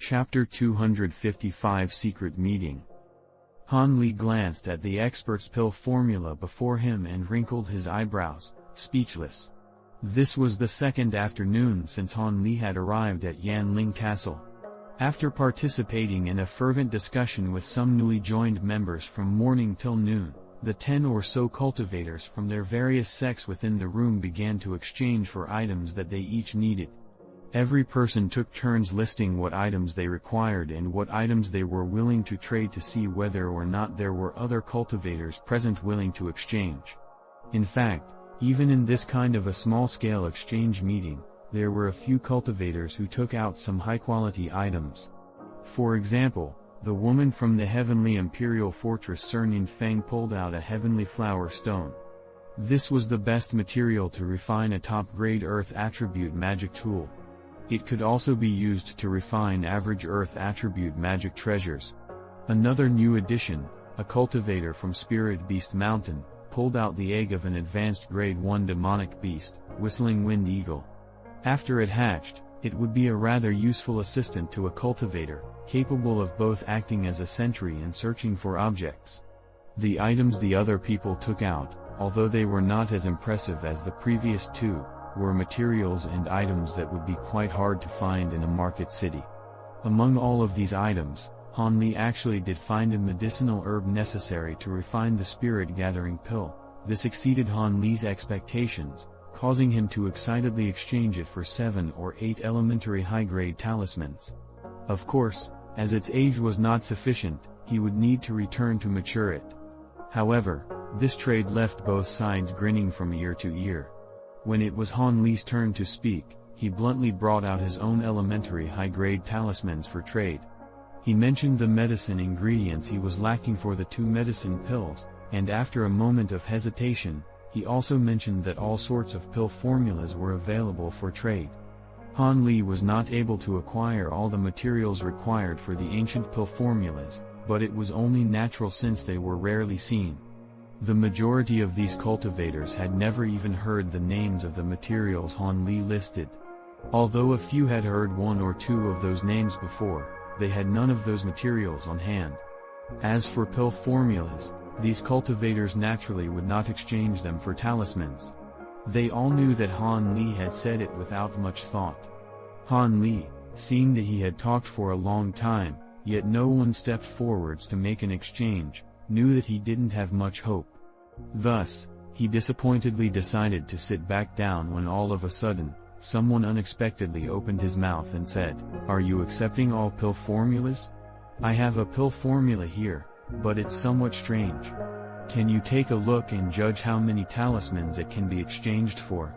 Chapter 255 Secret Meeting. Han Li glanced at the expert's pill formula before him and wrinkled his eyebrows, speechless. This was the second afternoon since Han Li had arrived at Yanling Castle. After participating in a fervent discussion with some newly joined members from morning till noon, the 10 or so cultivators from their various sects within the room began to exchange for items that they each needed. Every person took turns listing what items they required and what items they were willing to trade to see whether or not there were other cultivators present willing to exchange. In fact, even in this kind of a small-scale exchange meeting, there were a few cultivators who took out some high-quality items. For example, the woman from the heavenly imperial fortress Cernin Feng pulled out a heavenly flower stone. This was the best material to refine a top-grade earth attribute magic tool. It could also be used to refine average earth attribute magic treasures. Another new addition, a cultivator from Spirit Beast Mountain, pulled out the egg of an advanced grade 1 demonic beast, Whistling Wind Eagle. After it hatched, it would be a rather useful assistant to a cultivator, capable of both acting as a sentry and searching for objects. The items the other people took out, although they were not as impressive as the previous two, were materials and items that would be quite hard to find in a market city. Among all of these items, Han Li actually did find a medicinal herb necessary to refine the spirit-gathering pill. This exceeded Han Li's expectations, causing him to excitedly exchange it for 7 or 8 elementary high-grade talismans. Of course, as its age was not sufficient, he would need to return to mature it. However, this trade left both sides grinning from ear to ear. When it was Han Li's turn to speak, he bluntly brought out his own elementary high-grade talismans for trade. He mentioned the medicine ingredients he was lacking for the 2 medicine pills, and after a moment of hesitation, he also mentioned that all sorts of pill formulas were available for trade. Han Li was not able to acquire all the materials required for the ancient pill formulas, but it was only natural since they were rarely seen. The majority of these cultivators had never even heard the names of the materials Han Li listed. Although a few had heard 1 or 2 of those names before, they had none of those materials on hand. As for pill formulas, these cultivators naturally would not exchange them for talismans. They all knew that Han Li had said it without much thought. Han Li, seeing that he had talked for a long time, yet no one stepped forwards to make an exchange, knew that he didn't have much hope. Thus, he disappointedly decided to sit back down when all of a sudden, someone unexpectedly opened his mouth and said, "Are you accepting all pill formulas? I have a pill formula here, but it's somewhat strange. Can you take a look and judge how many talismans it can be exchanged for?"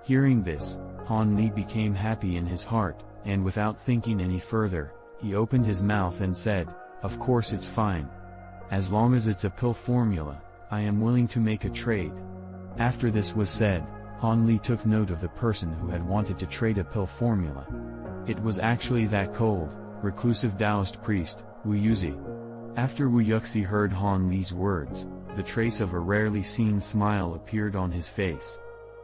Hearing this, Han Li became happy in his heart, and without thinking any further, he opened his mouth and said, "Of course it's fine. As long as it's a pill formula, I am willing to make a trade." After this was said, Han Li took note of the person who had wanted to trade a pill formula. It was actually that cold, reclusive Taoist priest, Wu Yuzi. After Wu Yuxi heard Han Li's words, the trace of a rarely seen smile appeared on his face.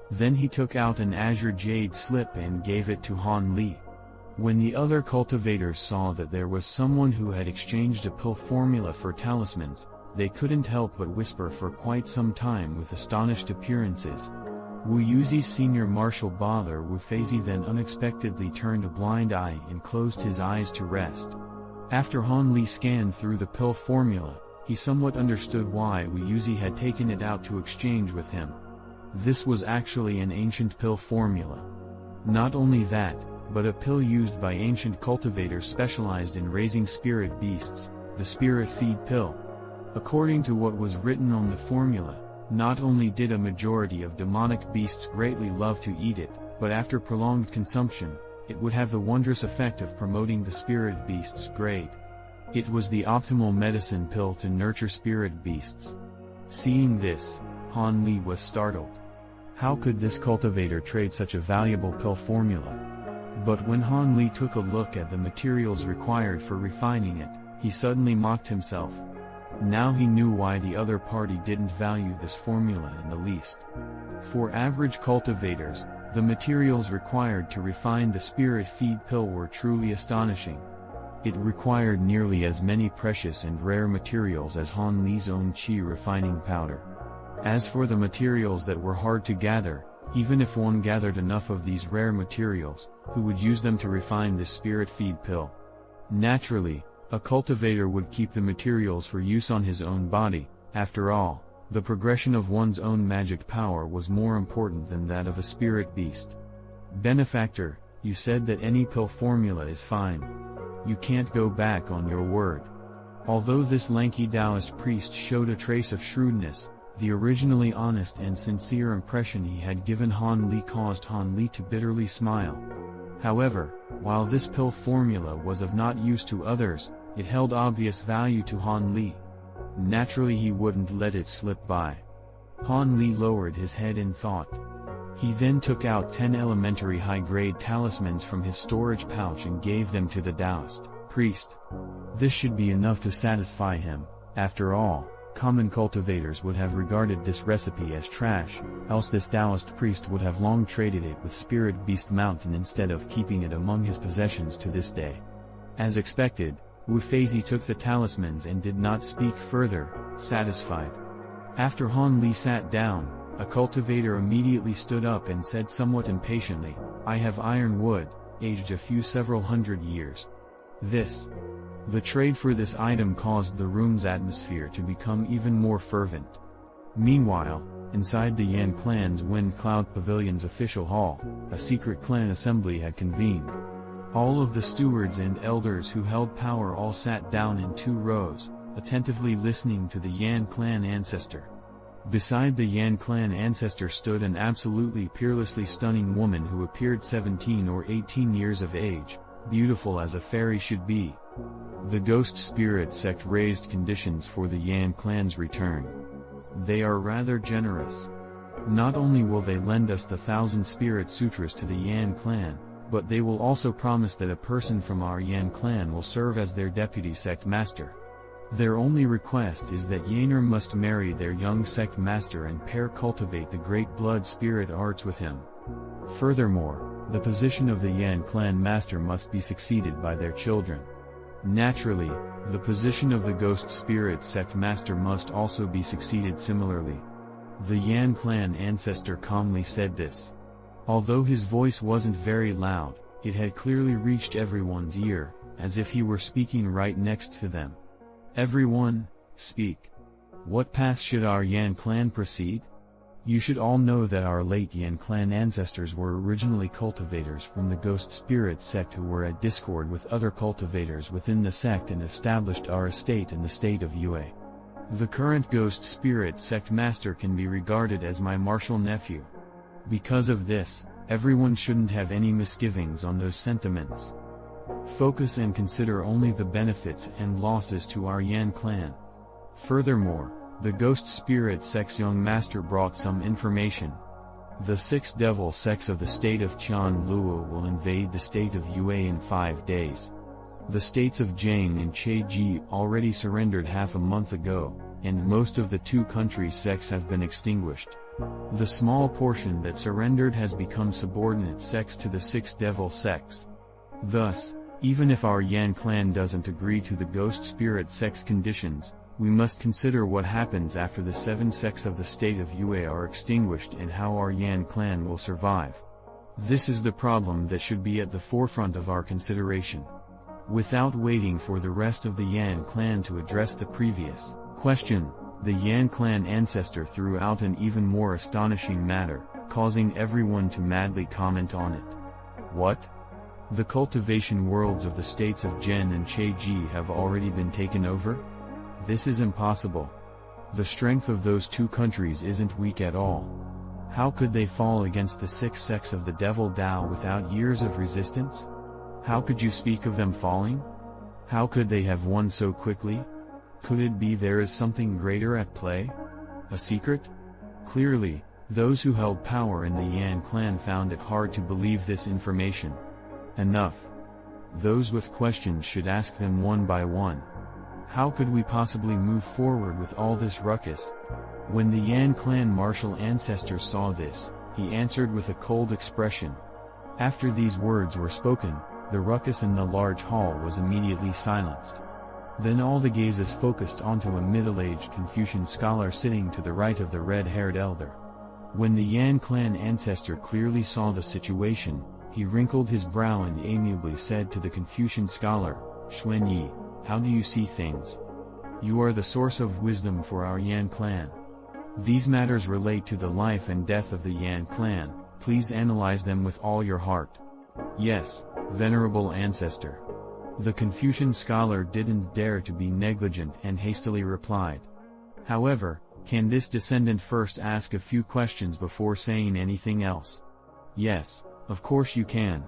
Then he took out an azure jade slip and gave it to Han Li. When the other cultivators saw that there was someone who had exchanged a pill formula for talismans, they couldn't help but whisper for quite some time with astonished appearances. Wu Yuzi's senior martial baller Wu Feizi then unexpectedly turned a blind eye and closed his eyes to rest. After Han Li scanned through the pill formula, he somewhat understood why Wu Yuzi had taken it out to exchange with him. This was actually an ancient pill formula. Not only that, but a pill used by ancient cultivators specialized in raising spirit beasts, the spirit feed pill. According to what was written on the formula, not only did a majority of demonic beasts greatly love to eat it, but after prolonged consumption, it would have the wondrous effect of promoting the spirit beast's grade. It was the optimal medicine pill to nurture spirit beasts. Seeing this, Han Li was startled. How could this cultivator trade such a valuable pill formula? But when Han Li took a look at the materials required for refining it, he suddenly mocked himself. Now he knew why the other party didn't value this formula in the least. For average cultivators, the materials required to refine the spirit feed pill were truly astonishing. It required nearly as many precious and rare materials as Han Li's own qi refining powder. As for the materials that were hard to gather, even if one gathered enough of these rare materials, who would use them to refine this spirit feed pill? Naturally, a cultivator would keep the materials for use on his own body. After all, the progression of one's own magic power was more important than that of a spirit beast. Benefactor, you said that any pill formula is fine. You can't go back on your word. Although this lanky Taoist priest showed a trace of shrewdness, the originally honest and sincere impression he had given Han Li caused Han Li to bitterly smile. However, while this pill formula was of not use to others, it held obvious value to Han Li. Naturally he wouldn't let it slip by. Han Li lowered his head in thought. He then took out 10 elementary high-grade talismans from his storage pouch and gave them to the Taoist priest. This should be enough to satisfy him. After all, common cultivators would have regarded this recipe as trash, else this Taoist priest would have long traded it with Spirit Beast Mountain instead of keeping it among his possessions to this day. As expected, Wu Feizi took the talismans and did not speak further, satisfied. After Han Li sat down, a cultivator immediately stood up and said somewhat impatiently, "I have iron wood, aged a few several hundred years." The trade for this item caused the room's atmosphere to become even more fervent. Meanwhile, inside the Yan clan's Wind Cloud Pavilion's official hall, a secret clan assembly had convened. All of the stewards and elders who held power all sat down in 2 rows, attentively listening to the Yan clan ancestor. Beside the Yan clan ancestor stood an absolutely peerlessly stunning woman who appeared 17 or 18 years of age, beautiful as a fairy should be. The Ghost Spirit sect raised conditions for the Yan clan's return. They are rather generous. Not only will they lend us the 1,000 Spirit Sutras to the Yan clan, but they will also promise that a person from our Yan clan will serve as their deputy sect master. Their only request is that Yaner must marry their young sect master and pair cultivate the great blood spirit arts with him. Furthermore, the position of the Yan clan master must be succeeded by their children. Naturally, the position of the Ghost Spirit sect master must also be succeeded similarly. The Yan clan ancestor calmly said this. Although his voice wasn't very loud, it had clearly reached everyone's ear, as if he were speaking right next to them. "Everyone, speak. What path should our Yan clan proceed? You should all know that our late Yan clan ancestors were originally cultivators from the Ghost Spirit sect who were at discord with other cultivators within the sect and established our estate in the state of Yue. The current Ghost Spirit sect master can be regarded as my martial nephew. Because of this, everyone shouldn't have any misgivings on those sentiments. Focus and consider only the benefits and losses to our Yan clan. Furthermore, the Ghost Spirit sect's young master brought some information. The 6 devil sects of the state of Qianluo will invade the state of Yue in 5 days. The states of Jiang and Cheji already surrendered half a month ago, and most of the 2 countries' sects have been extinguished. The small portion that surrendered has become subordinate sects to the 6 devil sects. Thus, even if our Yan clan doesn't agree to the Ghost Spirit sect's conditions, we must consider what happens after the 7 sects of the state of Yue are extinguished and how our Yan clan will survive. This is the problem that should be at the forefront of our consideration. Without waiting for the rest of the Yan clan to address the previous question, the Yan clan ancestor threw out an even more astonishing matter, causing everyone to madly comment on it. What? The cultivation worlds of the states of Zhen and Cheji have already been taken over? This is impossible. The strength of those 2 countries isn't weak at all. How could they fall against the 6 sects of the Devil Dao without years of resistance? How could you speak of them falling? How could they have won so quickly? Could it be there is something greater at play? A secret? Clearly, those who held power in the Yan clan found it hard to believe this information. Enough. Those with questions should ask them one by one. How could we possibly move forward with all this ruckus? When the Yan clan martial ancestor saw this, he answered with a cold expression. After these words were spoken, the ruckus in the large hall was immediately silenced. Then all the gazes focused onto a middle-aged Confucian scholar sitting to the right of the red-haired elder. When the Yan clan ancestor clearly saw the situation, he wrinkled his brow and amiably said to the Confucian scholar, "Xuan Yi, how do you see things? You are the source of wisdom for our Yan clan. These matters relate to the life and death of the Yan clan, please analyze them with all your heart." "Yes, venerable ancestor." The Confucian scholar didn't dare to be negligent and hastily replied. "However, can this descendant first ask a few questions before saying anything else?" "Yes, of course you can.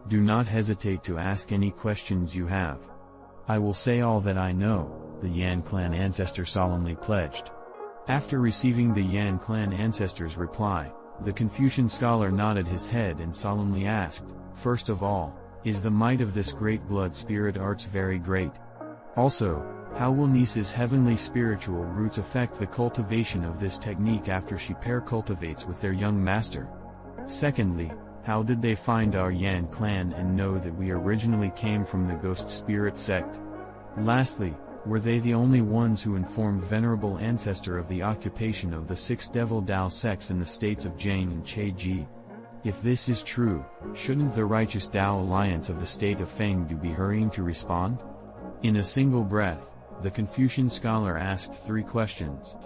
Do not hesitate to ask any questions you have." "I will say all that I know," the Yan clan ancestor solemnly pledged. After receiving the Yan clan ancestor's reply, the Confucian scholar nodded his head and solemnly asked, "First of all, is the might of this great blood spirit arts very great? Also, how will Nisa's heavenly spiritual roots affect the cultivation of this technique after she pair cultivates with their young master? Secondly, how did they find our Yan clan and know that we originally came from the ghost spirit sect? Lastly, were they the only ones who informed venerable ancestor of the occupation of the 6 devil Dao sects in the states of Jiang and Cheji? If this is true, shouldn't the righteous Dao alliance of the state of Fengdu be hurrying to respond?" In a single breath, the Confucian scholar asked 3 questions.